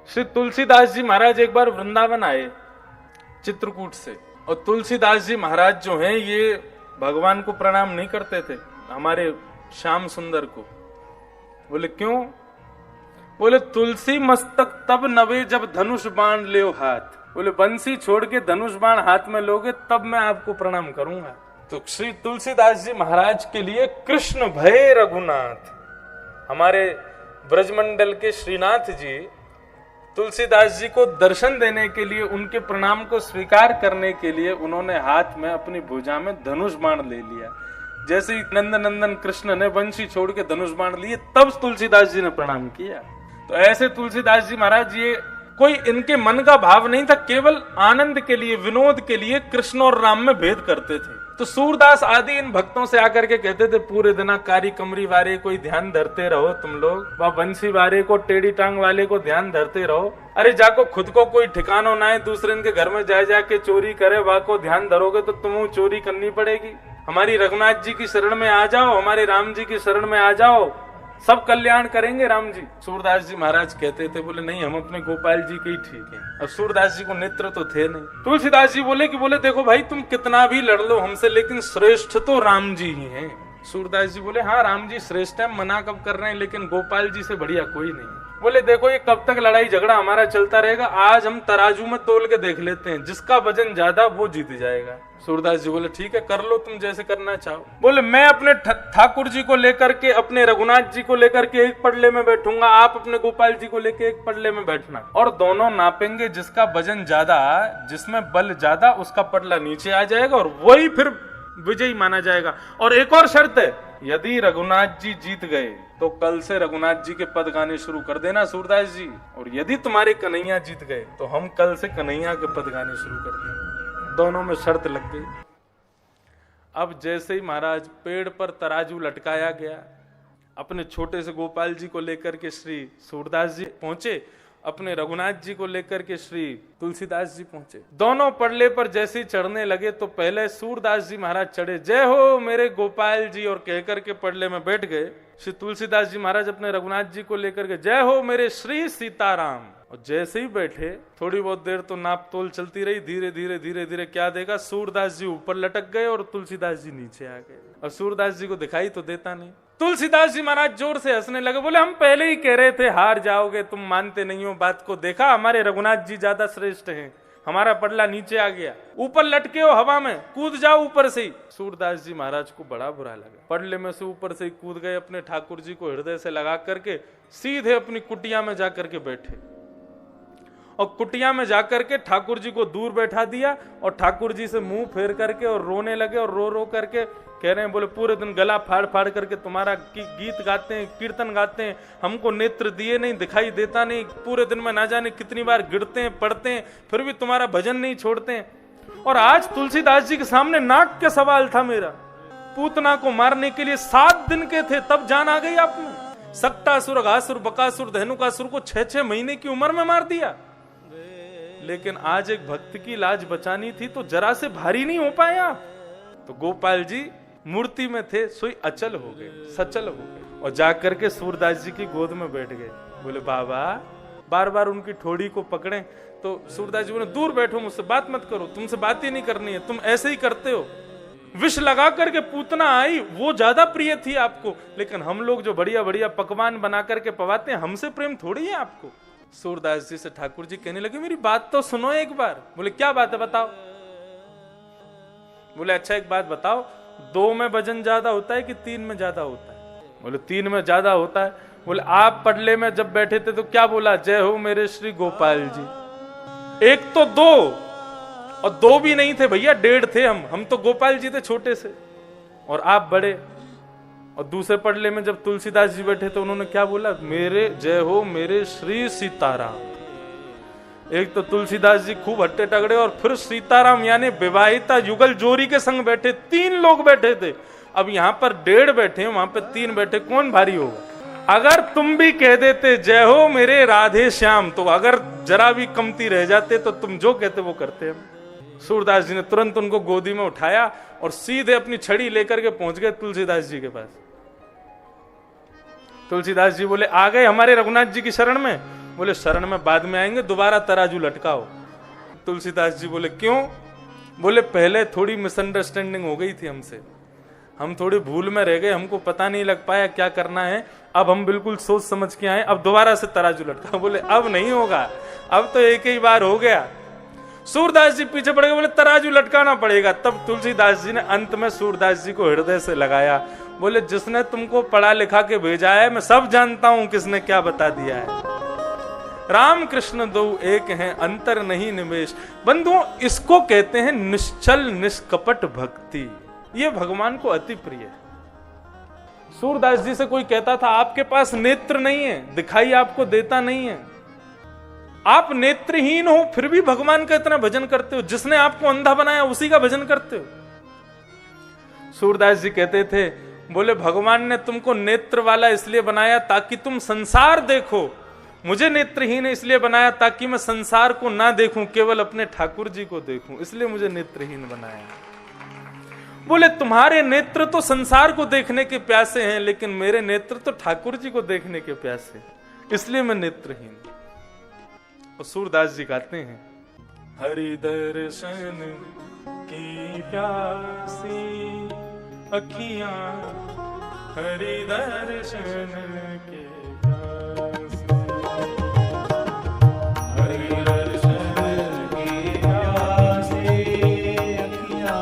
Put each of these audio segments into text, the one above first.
श्री तुलसीदास जी महाराज एक बार वृंदावन आए चित्रकूट से, और तुलसीदास जी महाराज जो हैं ये भगवान को प्रणाम नहीं करते थे, हमारे श्याम सुंदर को। बोले क्यों? बोले तुलसी मस्तक तब नवे जब धनुष बाण ले हाथ। बोले बंसी छोड़ के धनुष बाण हाथ में लोगे तब मैं आपको प्रणाम करूंगा। तो श्री तुलसीदास जी महाराज के लिए कृष्ण भय रघुनाथ, हमारे ब्रजमंडल के श्रीनाथ जी तुलसीदास जी को दर्शन देने के लिए, उनके प्रणाम को स्वीकार करने के लिए उन्होंने हाथ में अपनी भुजा में धनुष बाण ले लिया। जैसे ही नंदन कृष्ण ने बंशी छोड़ के धनुष बाण लिए तब तुलसीदास जी ने प्रणाम किया। तो ऐसे तुलसीदास जी महाराज, ये कोई इनके मन का भाव नहीं था, केवल आनंद के लिए, विनोद के लिए कृष्ण और राम में भेद करते थे। तो सूरदास आदि इन भक्तों से आकर के कहते थे पूरे दिन कारी कमरी वाले कोई ध्यान धरते रहो तुम लोग, वह बंसी वाले को, टेढ़ी टांग वाले को ध्यान धरते रहो। अरे जाको खुद को कोई ठिकाना ना है, दूसरे इनके घर में जाके चोरी करे, वह को ध्यान धरोगे तो तुम्हें चोरी करनी पड़ेगी। हमारी रघुनाथ जी की शरण में आ जाओ, हमारे राम जी की शरण में आ जाओ, सब कल्याण करेंगे राम जी। सूरदास जी महाराज कहते थे, बोले नहीं हम अपने गोपाल जी के ही ठीक हैं। अब सूरदास जी को नेत्र तो थे नहीं। तुलसीदास जी बोले देखो भाई तुम कितना भी लड़ लो हमसे, लेकिन श्रेष्ठ तो राम जी ही हैं। सूरदास जी बोले हाँ राम जी श्रेष्ठ है, मना कब कर रहे हैं, लेकिन गोपाल जी से बढ़िया कोई नहीं। बोले देखो ये कब तक लड़ाई झगड़ा हमारा चलता रहेगा, आज हम तराजू में तोल के देख लेते हैं, जिसका वजन ज्यादा वो जीत जाएगा। सूरदास जी बोले ठीक है कर लो तुम जैसे करना चाहो। बोले मैं अपने ठाकुर जी को लेकर के, अपने रघुनाथ जी को लेकर के एक पड़ले में बैठूंगा, आप अपने गोपाल जी को लेकर एक पड़ले में बैठना, और दोनों नापेंगे, जिसका वजन ज्यादा, जिसमें बल ज्यादा, उसका पटला नीचे आ जाएगा और वही फिर विजयी माना जाएगा। और एक और शर्त है, यदि रघुनाथ जी जीत गए तो कल से रघुनाथ जी के पद गाने शुरू कर देना सूरदास जी, और यदि तुम्हारे कन्हैया जीत गए तो हम कल से कन्हैया के पद गाने शुरू कर देंगे। दोनों में शर्त लग गई। अब जैसे ही महाराज पेड़ पर तराजू लटकाया गया, अपने छोटे से गोपाल जी को लेकर के श्री सूरदास जी पहुंचे, अपने रघुनाथ जी को लेकर के श्री तुलसीदास जी पहुंचे। दोनों पड़ले पर जैसे ही चढ़ने लगे तो पहले सूरदास जी महाराज चढ़े, जय हो मेरे गोपाल जी, और कहकर के पड़ले में बैठ गए। श्री तुलसीदास जी महाराज अपने रघुनाथ जी को लेकर के, जय हो मेरे श्री सीताराम। और जैसे ही बैठे थोड़ी बहुत देर तो नाप तोल चलती रही, धीरे धीरे क्या देखा, सूरदास जी ऊपर लटक गए और तुलसीदास जी नीचे आ गए। और सूरदास जी को दिखाई तो देता नहीं। तुलसीदास जी महाराज जोर से हंसने लगे, बोले हम पहले ही कह रहे थे हार जाओगे, तुम मानते नहीं हो बात को, देखा हमारे रघुनाथ जी ज्यादा श्रेष्ठ हैं, हमारा पडला नीचे आ गया, ऊपर लटके हो हवा में, कूद जाओ ऊपर से ही। सूरदास जी महाराज को बड़ा बुरा लगा, पडले में से ऊपर से ही कूद गए, अपने ठाकुर जी को हृदय से लगा करके सीधे अपनी कुटिया में जाकर के बैठे, और कुटिया में जाकर के ठाकुर जी को दूर बैठा दिया, और ठाकुर जी से मुंह फेर करके और रोने लगे, और रो रो करके कह रहे हैं, बोले पूरे दिन गला फाड़ फाड़ करके तुम्हारा गीत गाते हैं, कीर्तन गाते हैं, हमको नेत्र दिए नहीं, दिखाई देता नहीं, पूरे दिन में ना जाने कितनी बार गिरते हैं, पढ़ते हैं, फिर भी तुम्हारा भजन नहीं छोड़ते हैं। और आज तुलसीदास जी के सामने नाक का सवाल था मेरा, पूतना को मारने के लिए 7 दिन के थे, तब जान आ गई आपने। सक्टासुर, घासुर, बकासुर, धेनुकासुर को 6-6 महीने की उम्र में मार दिया, लेकिन आज एक भक्त की लाज बचानी थी तो जरा से भारी नहीं हो पाए आप। तो गोपाल जी मूर्ति में थे, सोई अचल हो गए, सचल हो गए, और जाकर के सूरदास जी की गोद में बैठ गए। बोले बाबा, बार बार उनकी ठोड़ी को पकड़े तो सूरदास जी बोले दूर बैठो, मुझसे बात मत करो, तुमसे बात ही नहीं करनी है, तुम ऐसे ही करते हो। विष लगा करके पूतना आई, वो ज्यादा प्रिय थी आपको, लेकिन हम लोग जो बढ़िया बढ़िया पकवान बना करके पवाते हैं, हमसे प्रेम थोड़ी है आपको। सूरदास जी से ठाकुर जी कहने लगे, मेरी बात तो सुनो एक बार। बोले क्या बात है बताओ। बोले अच्छा एक बात बताओ, 2 में वजन ज्यादा होता है कि 3 में ज्यादा होता है? बोले 3 में ज्यादा होता है। बोले आप पडले में जब बैठे थे तो क्या बोला, जय हो मेरे श्री गोपाल जी। एक तो 2, और 2 भी नहीं थे भैया, 1.5 थे हम तो गोपाल जी थे छोटे से, और आप बड़े। और दूसरे पडले में जब तुलसीदास जी बैठे तो उन्होंने क्या बोला, मेरे जय हो मेरे श्री सीताराम। एक तो तुलसीदास जी खूब हट्टे टगड़े, और फिर सीताराम यानी विवाहिता युगल जोड़ी के संग बैठे, 3 लोग बैठे थे। अब यहाँ पर 1.5 बैठे, वहां पे 3 बैठे, कौन भारी होगा। अगर तुम भी कह देते जय हो मेरे राधे श्याम, तो अगर जरा भी कमती रह जाते तो तुम जो कहते वो करते हम। सूरदास जी ने तुरंत उनको गोदी में उठाया और सीधे अपनी छड़ी लेकर के पहुंच गए तुलसीदास जी के पास। तुलसीदास जी बोले आ गए हमारे रघुनाथ जी की शरण में। बोले शरण में बाद में आएंगे, दोबारा तराजू लटकाओ। तुलसीदास जी बोले क्यों? बोले पहले थोड़ी मिसअंडरस्टैंडिंग हो गई थी हमसे, हम थोड़ी भूल में रह गए, हमको पता नहीं लग पाया क्या करना है, अब हम बिल्कुल सोच समझ के आए, अब दोबारा से तराजू लटका। बोले अब नहीं होगा, अब तो एक ही बार हो गया। सूरदास जी पीछे पड़ गए, बोले तराजू लटकाना पड़ेगा। तब तुलसीदास जी ने अंत में सूरदास जी को हृदय से लगाया। बोले जिसने तुमको पढ़ा लिखा के भेजा है, मैं सब जानता हूं किसने क्या बता दिया है। राम कृष्ण दो एक हैं, अंतर नहीं निमेश। बंधुओं, इसको कहते हैं निश्चल निष्कपट भक्ति। ये भगवान को अति प्रिय है। सूरदास जी से कोई कहता था आपके पास नेत्र नहीं है, दिखाई आपको देता नहीं है, आप नेत्रहीन हो फिर भी भगवान का इतना भजन करते हो, जिसने आपको अंधा बनाया उसी का भजन करते हो। सूरदास जी कहते थे, बोले भगवान ने तुमको नेत्र वाला इसलिए बनाया ताकि तुम संसार देखो, मुझे नेत्रहीन इसलिए बनाया ताकि मैं संसार को ना देखूं, केवल अपने ठाकुर जी को देखूं, इसलिए मुझे नेत्रहीन बनाया। बोले तुम्हारे नेत्र तो संसार को देखने के प्यासे हैं, लेकिन मेरे नेत्र तो ठाकुर जी को देखने के प्यासे, इसलिए मैं नेत्रहीन। और सूरदास जी गाते हैं, हरि दर्शन की प्यासी अखियां, हरि दर्शन के प्यासी, हरि दर्शन की प्यासी अखियां,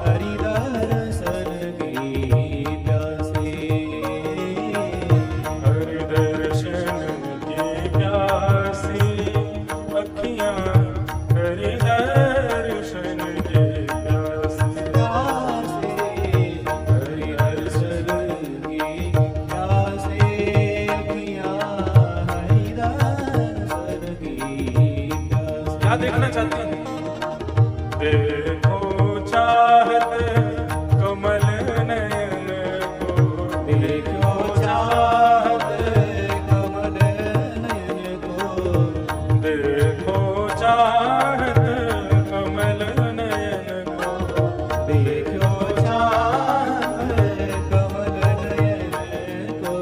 हरि दर्शन की प्यासी, हरि दर्शन की प्यासी अखियां, हरि दर्शन के प्यासी, हरि दर्शन की प्यासी अखियां, हरि दर्शन की प्यासी। क्या देखना चाहते हैं? देखो चाहत कमल नयन को, देखो चाहत कमल नयन को, देखो चाहत कमल नयन को, देखो चाहत कमल नयन को,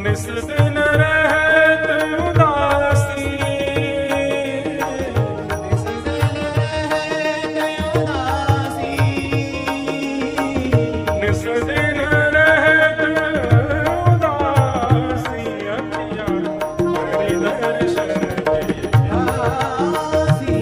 निस दिन रहत उदासी, निस दिन रहत उदासी, निस दिन रहत उदासी अखियां, हरि दर्शन की प्यासी,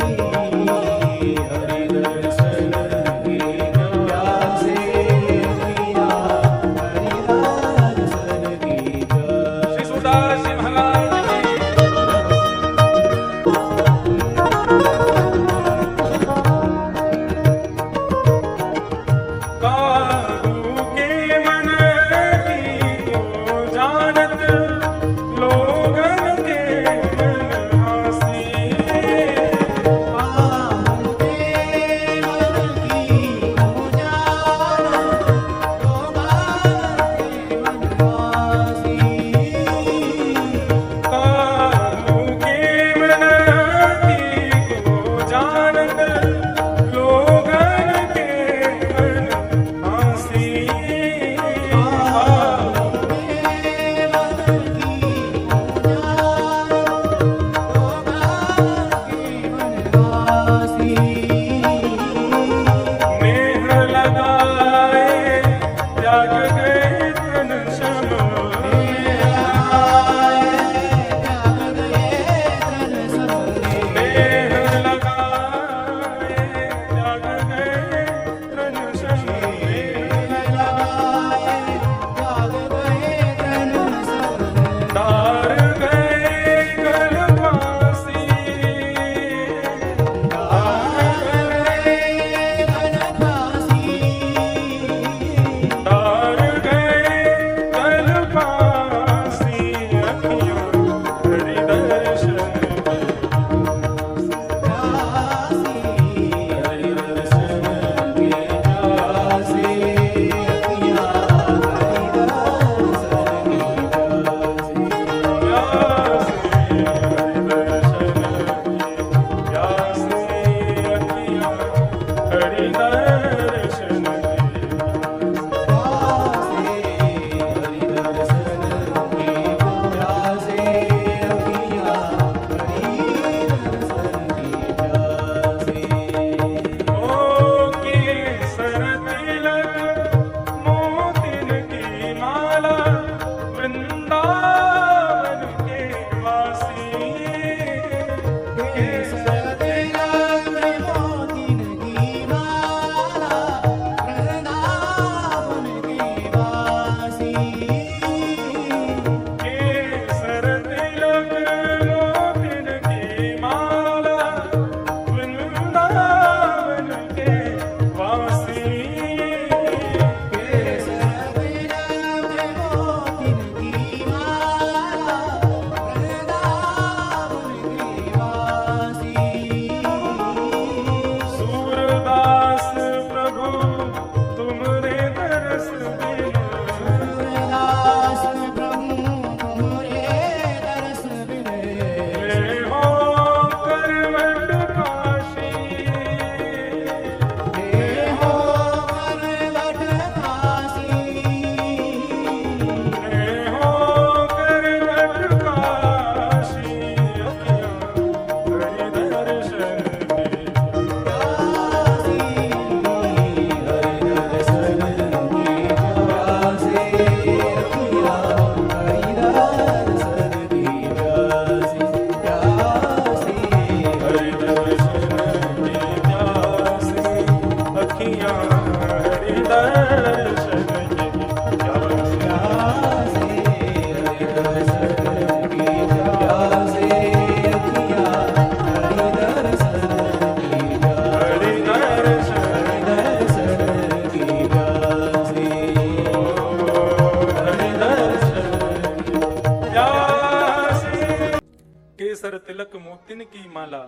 तिनकी माला,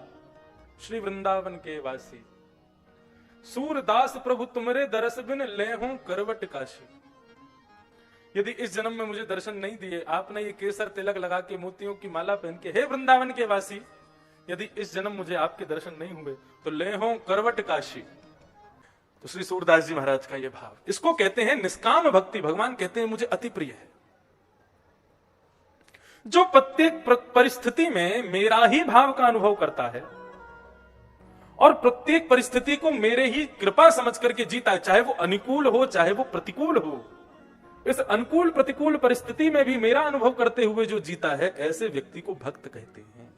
श्री वृंदावन के वासी। सूरदास प्रभु तुमरे दरस बिन लेहूं करवट काशी। यदि इस जन्म में मुझे दर्शन नहीं दिए, आपने ये केसर तिलक लगा के मोतियों की माला पहन के, हे वृंदावन के वासी, यदि इस जन्म मुझे आपके दर्शन नहीं हुए तो लेहूं करवट काशी। तो श्री सूरदास जी महाराज का ये भाव, इसको कहते हैं निष्काम भक्ति। भगवान कहते हैं मुझे अति प्रिय है जो प्रत्येक परिस्थिति में मेरा ही भाव का अनुभव करता है और प्रत्येक परिस्थिति को मेरे ही कृपा समझ करके जीता है, चाहे वो अनुकूल हो चाहे वो प्रतिकूल हो। इस अनुकूल प्रतिकूल परिस्थिति में भी मेरा अनुभव करते हुए जो जीता है, ऐसे व्यक्ति को भक्त कहते हैं।